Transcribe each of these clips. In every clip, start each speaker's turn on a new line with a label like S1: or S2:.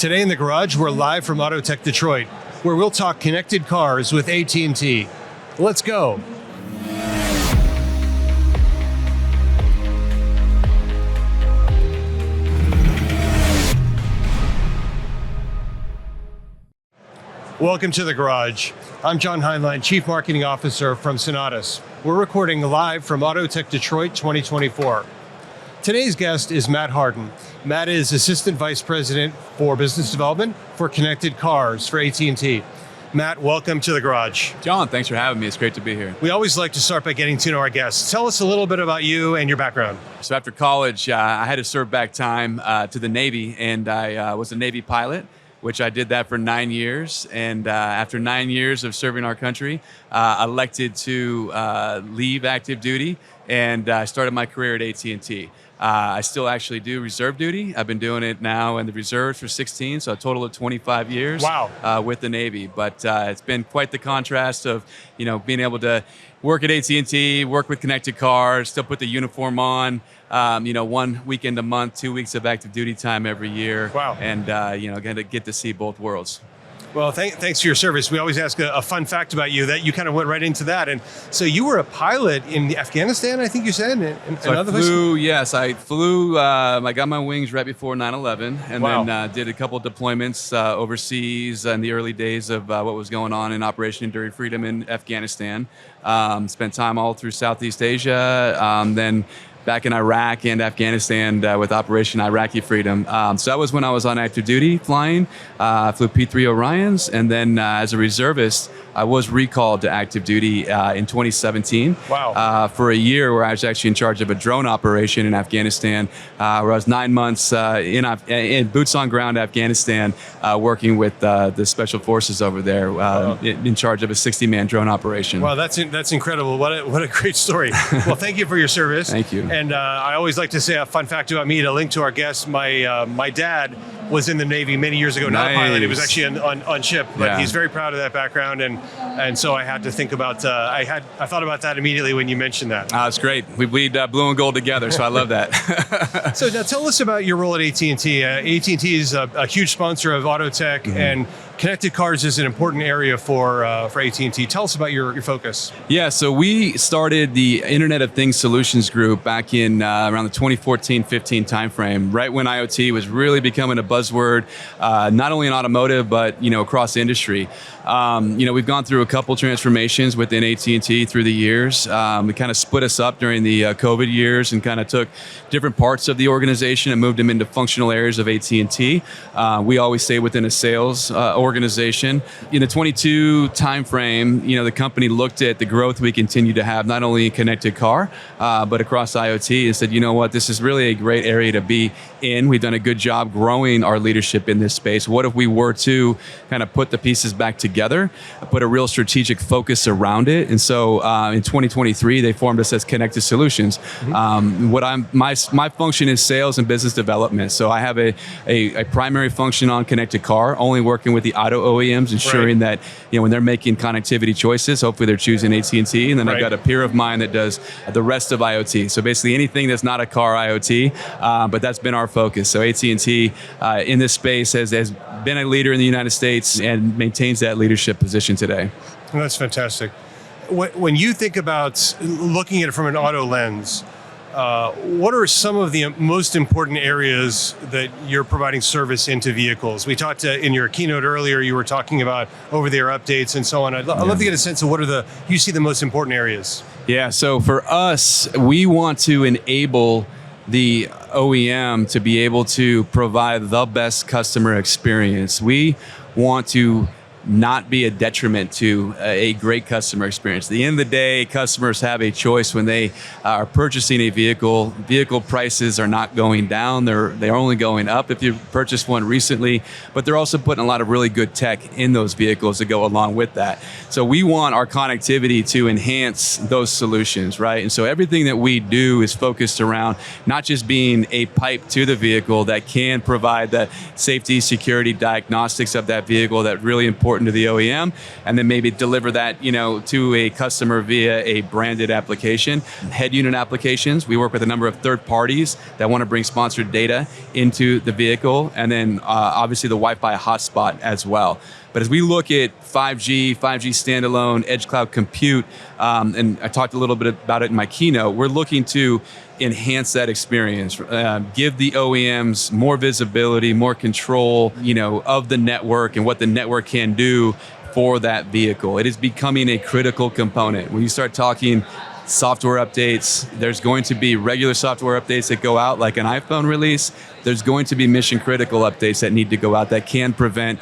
S1: Today in the garage, we're live from AutoTech Detroit, where we'll talk connected cars with AT&T. Let's go. Welcome to the garage. I'm John Heinlein, Chief Marketing Officer from Sonatus. We're recording live from AutoTech Detroit 2024. Today's guest is Matt Harden. Matt is Assistant Vice President for Business Development for Connected Cars for AT&T. Matt, welcome to the garage.
S2: John, thanks for having me. It's great to be here.
S1: We always like to start by getting to know our guests. Tell us a little bit about you and your background.
S2: So after college, I had to serve back time to the Navy, and I was a Navy pilot, which I did that for 9 years. And after 9 years of serving our country, elected to leave active duty, and I started my career at AT&T. I still actually do reserve duty. I've been doing it now in the reserves for 16, so a total of 25 years.
S1: Wow.
S2: With the Navy. But it's been quite the contrast of, being able to work at AT&T, work with connected cars, still put the uniform on, 1 weekend a month, 2 weeks of active duty time every year.
S1: Wow.
S2: And, going to get to see both worlds.
S1: Well, thanks for your service. We always ask a fun fact about you that you kind of went right into that. And so you were a pilot in Afghanistan, I think you said?
S2: I flew, I got my wings right before 9/11, and
S1: Wow.
S2: then did a couple of deployments overseas in the early days of what was going on in Operation Enduring Freedom in Afghanistan. Spent time all through Southeast Asia, then back in Iraq and Afghanistan with Operation Iraqi Freedom. So that was when I was on active duty flying. I flew P-3 Orions, and then as a reservist, I was recalled to active duty in 2017.
S1: Wow.
S2: For a year, where I was actually in charge of a drone operation in Afghanistan, where I was 9 months in boots on ground Afghanistan, working with the special forces over there, in charge of a 60-man drone operation.
S1: Wow, that's incredible. What a great story. Well, thank you for your service.
S2: Thank you.
S1: And I always like to say a fun fact about me to link to our guests. My dad was in the Navy many years ago. Not a pilot. He was actually on ship, but he's very proud of that background. And so I had to think about. I thought about that immediately when you mentioned that.
S2: It's great. We bleed blue and gold together, so I love that.
S1: So now tell us about your role at AT&T. AT&T is a huge sponsor of AutoTech, and connected cars is an important area for AT&T. Tell us about your focus.
S2: Yeah, so we started the Internet of Things Solutions Group back in around the 2014-15 timeframe, right when IoT was really becoming a buzzword, not only in automotive, but across the industry. We've gone through a couple transformations within AT&T through the years. We kind of split us up during the COVID years and kind of took different parts of the organization and moved them into functional areas of AT&T. We always stay within a sales organization. In the 22 timeframe, the company looked at the growth we continue to have, not only in connected car, but across IoT, and said, you know what, this is really a great area to be in. We've done a good job growing our leadership in this space. What if we were to kind of put the pieces back together, put a real strategic focus around it? And so in 2023, they formed us as Connected Solutions. My function is sales and business development. So I have a primary function on connected car, only working with the auto OEMs, ensuring that when they're making connectivity choices, hopefully they're choosing AT&T. And then I've got a peer of mine that does the rest of IoT. So basically anything that's not a car IoT, but that's been our focus. So AT&T in this space has been a leader in the United States and maintains that leadership position today.
S1: Well, that's fantastic. When you think about looking at it from an auto lens, what are some of the most important areas that you're providing service into vehicles? We talked in your keynote earlier, you were talking about over-the-air updates and so on. I'd love to get a sense of what you see the most important areas.
S2: Yeah, so for us, we want to enable the OEM to be able to provide the best customer experience. We want to not be a detriment to a great customer experience. At the end of the day, customers have a choice when they are purchasing a vehicle. Vehicle prices are not going down, they're only going up if you purchased one recently, but they're also putting a lot of really good tech in those vehicles to go along with that. So we want our connectivity to enhance those solutions, right? And so everything that we do is focused around not just being a pipe to the vehicle that can provide the safety, security, diagnostics of that vehicle, that really important important to the OEM, and then maybe deliver that, to a customer via a branded application. Head unit applications, we work with a number of third parties that want to bring sponsored data into the vehicle, and then obviously the Wi-Fi hotspot as well. But as we look at 5G standalone, edge cloud compute, and I talked a little bit about it in my keynote, we're looking to enhance that experience, give the OEMs more visibility, more control, of the network and what the network can do for that vehicle. It is becoming a critical component. When you start talking software updates, there's going to be regular software updates that go out like an iPhone release. There's going to be mission critical updates that need to go out that can prevent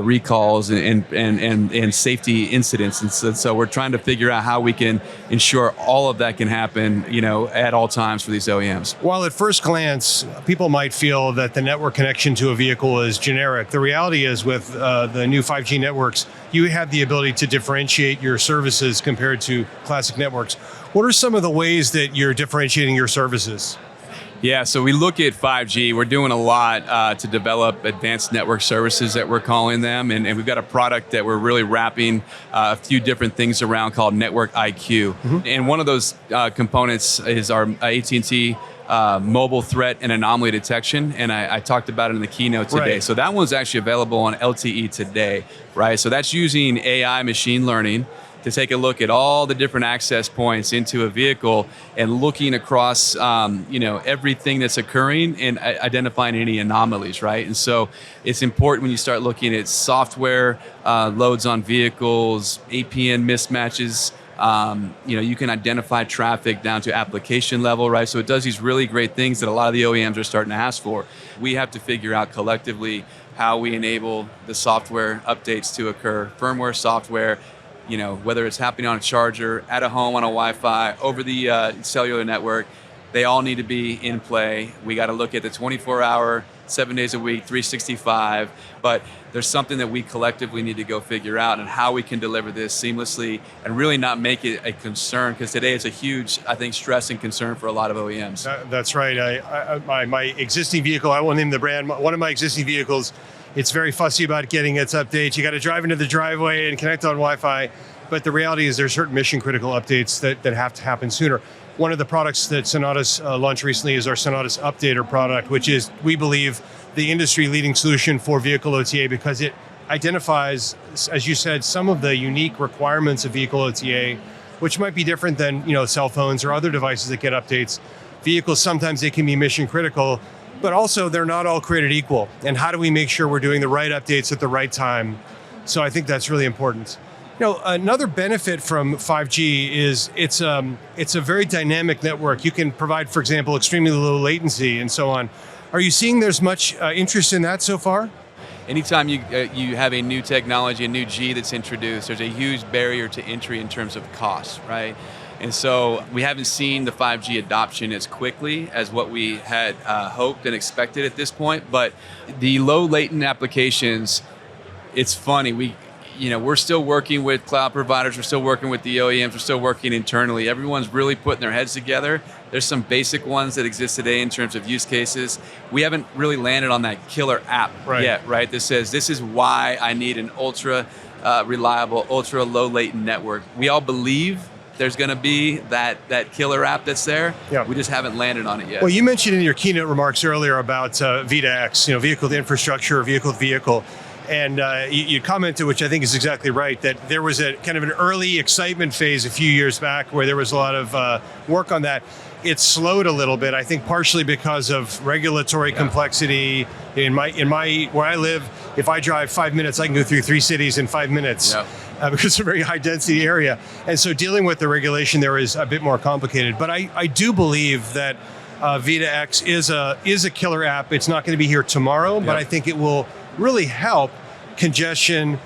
S2: recalls and safety incidents. And so we're trying to figure out how we can ensure all of that can happen, at all times for these OEMs.
S1: While at first glance, people might feel that the network connection to a vehicle is generic, the reality is with the new 5G networks, you have the ability to differentiate your services compared to classic networks. What are some of the ways that you're differentiating your services?
S2: Yeah, so we look at 5G. We're doing a lot to develop advanced network services that we're calling them, and we've got a product that we're really wrapping a few different things around called Network IQ. Mm-hmm. And one of those components is our AT&T mobile threat and anomaly detection, and I talked about it in the keynote today. Right. So that one's actually available on LTE today, right? So that's using AI machine learning to take a look at all the different access points into a vehicle and looking across, everything that's occurring and identifying any anomalies, right? And so it's important when you start looking at software loads on vehicles, APN mismatches. You can identify traffic down to application level, right? So it does these really great things that a lot of the OEMs are starting to ask for. We have to figure out collectively how we enable the software updates to occur, firmware, software, whether it's happening on a charger, at a home on a Wi-Fi, over the cellular network, they all need to be in play. We got to look at the 24-hour, 7 days a week, 365, but there's something that we collectively need to go figure out and how we can deliver this seamlessly and really not make it a concern, because today it's a huge, I think, stress and concern for a lot of OEMs.
S1: That's right. My existing vehicle, I won't name the brand, one of my existing vehicles, it's very fussy about getting its updates. You got to drive into the driveway and connect on Wi-Fi, but the reality is there's certain mission critical updates that have to happen sooner. One of the products that Sonatus launched recently is our Sonatus Updater product, which is, we believe, the industry-leading solution for vehicle OTA because it identifies, as you said, some of the unique requirements of vehicle OTA, which might be different than cell phones or other devices that get updates. Vehicles, sometimes they can be mission critical, but also they're not all created equal. And how do we make sure we're doing the right updates at the right time? So I think that's really important. Another benefit from 5G is it's a very dynamic network. You can provide, for example, extremely low latency and so on. Are you seeing there's much interest in that so far?
S2: Anytime you have a new technology, a new G that's introduced, there's a huge barrier to entry in terms of cost, right? And so we haven't seen the 5G adoption as quickly as what we had hoped and expected at this point. But the low latent applications, it's funny. We're still working with cloud providers. We're still working with the OEMs. We're still working internally. Everyone's really putting their heads together. There's some basic ones that exist today in terms of use cases. We haven't really landed on that killer app yet, right? That says, this is why I need an ultra reliable, ultra low latent network. We all believe there's going to be that killer app that's there. Yeah. We just haven't landed on it yet.
S1: Well, you mentioned in your keynote remarks earlier about V2X, vehicle to infrastructure, vehicle to vehicle. And you commented, which I think is exactly right, that there was a kind of an early excitement phase a few years back where there was a lot of work on that. It slowed a little bit, I think partially because of regulatory complexity. In my where I live, if I drive 5 minutes, I can go through 3 cities in 5 minutes. Yeah. Because it's a very high density area. And so dealing with the regulation there is a bit more complicated. But I do believe that V2X is a killer app. It's not going to be here tomorrow, but I think it will really help congestion,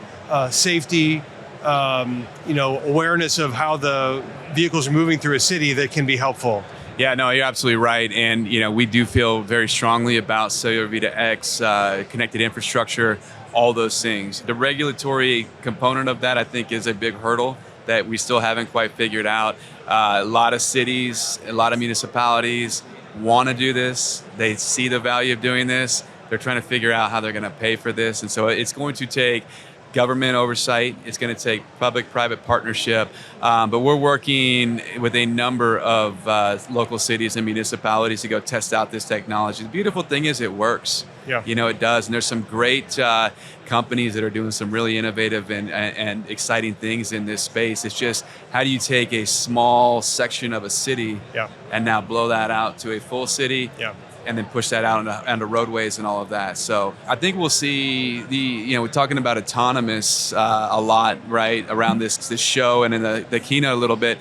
S1: safety, awareness of how the vehicles are moving through a city that can be helpful.
S2: Yeah, no, you're absolutely right. And we do feel very strongly about cellular V2X, connected infrastructure, all those things. The regulatory component of that, I think, is a big hurdle that we still haven't quite figured out. A lot of cities, a lot of municipalities want to do this. They see the value of doing this. They're trying to figure out how they're going to pay for this. And so it's going to take government oversight. It's going to take public-private partnership. But we're working with a number of local cities and municipalities to go test out this technology. The beautiful thing is it works.
S1: Yeah.
S2: It does. And there's some great companies that are doing some really innovative and exciting things in this space. It's just, how do you take a small section of a city and now blow that out to a full city? Yeah. And then push that out onto roadways and all of that. So I think we'll see we're talking about autonomous a lot, right, around this show and in the keynote a little bit.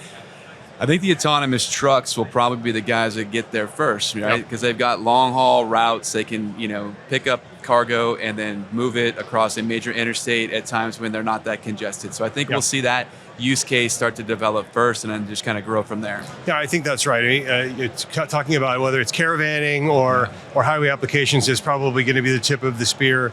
S2: I think the autonomous trucks will probably be the guys that get there first, right? Because they've got long haul routes. They can, pick up cargo and then move it across a major interstate at times when they're not that congested. So I think we'll see that use case start to develop first and then just kind of grow from there.
S1: Yeah, I think that's right. It's talking about whether it's caravanning or highway applications is probably going to be the tip of the spear.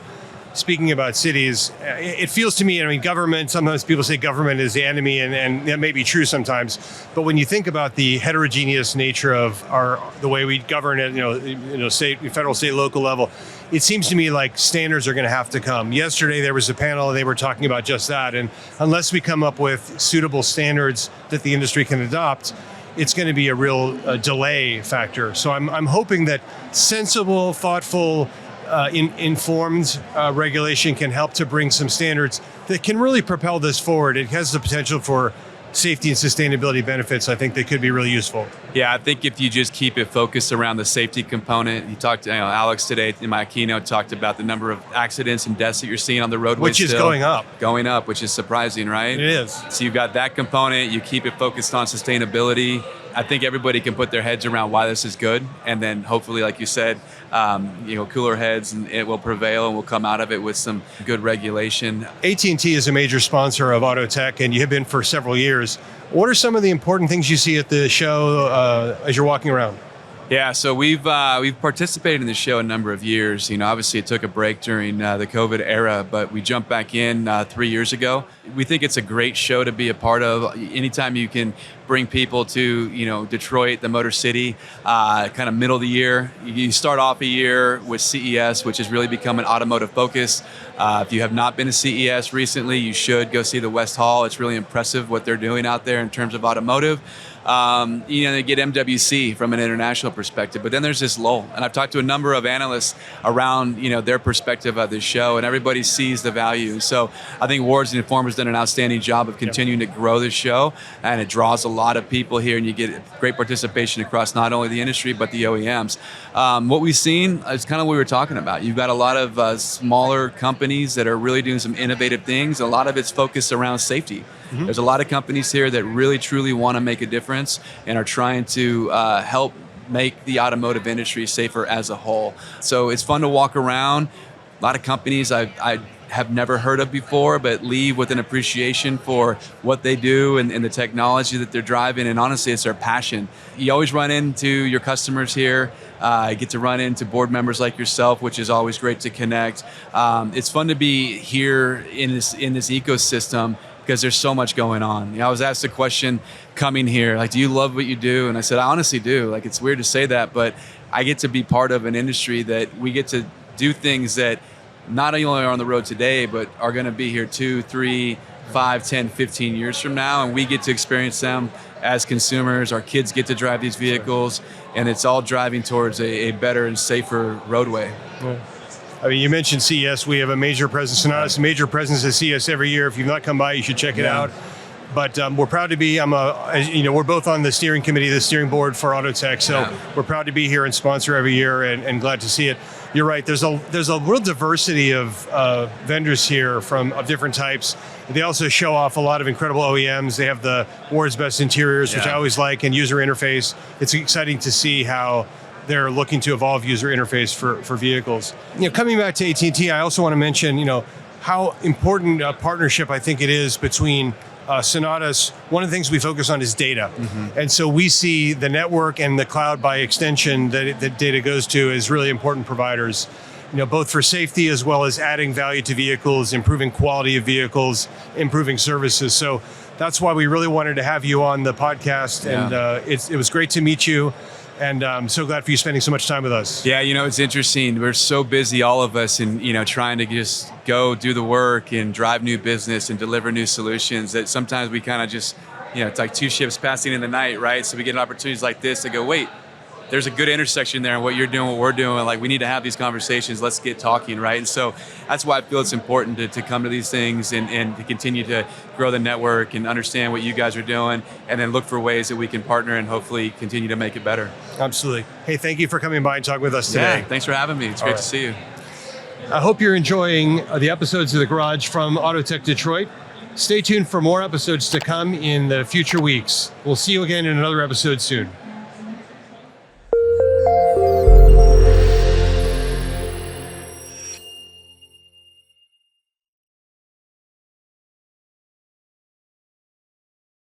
S1: Speaking about cities, it feels to me, government, sometimes people say government is the enemy, and that may be true sometimes, but when you think about the heterogeneous nature of the way we govern at state, federal, state, local level, it seems to me like standards are going to have to come. Yesterday there was a panel and they were talking about just that, and unless we come up with suitable standards that the industry can adopt, it's going to be a real delay factor. So I'm hoping that sensible, thoughtful, informed regulation can help to bring some standards that can really propel this forward. It has the potential for safety and sustainability benefits. I think they could be really useful.
S2: Yeah, I think if you just keep it focused around the safety component, you talked to Alex today in my keynote talked about the number of accidents and deaths that you're seeing on the roadway,
S1: which is going up,
S2: which is surprising, right?
S1: It is.
S2: So you've got that component. You keep it focused on sustainability. I think everybody can put their heads around why this is good, and then hopefully, like you said, cooler heads, and it will prevail, and we'll come out of it with some good regulation.
S1: AT&T is a major sponsor of AutoTech, and you have been for several years. What are some of the important things you see at the show as you're walking around?
S2: Yeah, so we've participated in the show a number of years. Obviously it took a break during the COVID era, but we jumped back in 3 years ago. We think it's a great show to be a part of. Anytime you can bring people to Detroit, the Motor City, kind of middle of the year. You start off a year with CES, which has really become an automotive focus. If you have not been to CES recently, you should go see the West Hall. It's really impressive what they're doing out there in terms of automotive. They get MWC from an international perspective, but then there's this lull. And I've talked to a number of analysts around, their perspective of this show, and everybody sees the value. So I think Wards and Informer's done an outstanding job of continuing to grow this show, and it draws a lot of people here, and you get great participation across not only the industry, but the OEMs. What we've seen is kind of what we were talking about. You've got a lot of smaller companies that are really doing some innovative things. A lot of it's focused around safety. Mm-hmm. There's a lot of companies here that really, truly want to make a difference and are trying to help make the automotive industry safer as a whole. So it's fun to walk around. A lot of companies I have never heard of before, but leave with an appreciation for what they do and the technology that they're driving. And honestly, it's their passion. You always run into your customers here. Get to run into board members like yourself, which is always great to connect. It's fun to be here in this ecosystem, because there's so much going on. I was asked a question coming here, like, do you love what you do? And I said, I honestly do. Like, it's weird to say that, but I get to be part of an industry that we get to do things that not only are on the road today, but are going to be here 2, 3, 5, 10, 15 years from now. And we get to experience them as consumers. Our kids get to drive these vehicles, and it's all driving towards a better and safer roadway.
S1: Yeah. You mentioned CES. We have a major presence, Sonatus, a major presence at CES every year. If you've not come by, you should check it out. But we're proud to be. We're both on the steering committee, the steering board for AutoTech. So we're proud to be here and sponsor every year, and glad to see it. You're right. There's a real diversity of vendors here of different types. They also show off a lot of incredible OEMs. They have the world's best interiors, which I always like, and user interface. It's exciting to see how they're looking to evolve user interface for vehicles. Coming back to AT&T, I also want to mention, how important a partnership I think it is between Sonatus. One of the things we focus on is data. Mm-hmm. And so we see the network and the cloud by extension that data goes to as really important providers, both for safety as well as adding value to vehicles, improving quality of vehicles, improving services. So that's why we really wanted to have you on the podcast. And it was great to meet you. And I'm so glad for you spending so much time with us.
S2: Yeah, it's interesting. We're so busy, all of us, and trying to just go do the work and drive new business and deliver new solutions, that sometimes we kind of just, it's like two ships passing in the night, right? So we get opportunities like this to go, wait, there's a good intersection there in what you're doing, what we're doing. Like, we need to have these conversations. Let's get talking, right? And so that's why I feel it's important to come to these things and to continue to grow the network and understand what you guys are doing, and then look for ways that we can partner and hopefully continue to make it better.
S1: Absolutely. Hey, thank you for coming by and talking with us today.
S2: Yeah, thanks for having me. It's great to see you.
S1: I hope you're enjoying the episodes of The Garage from AutoTech Detroit. Stay tuned for more episodes to come in the future weeks. We'll see you again in another episode soon.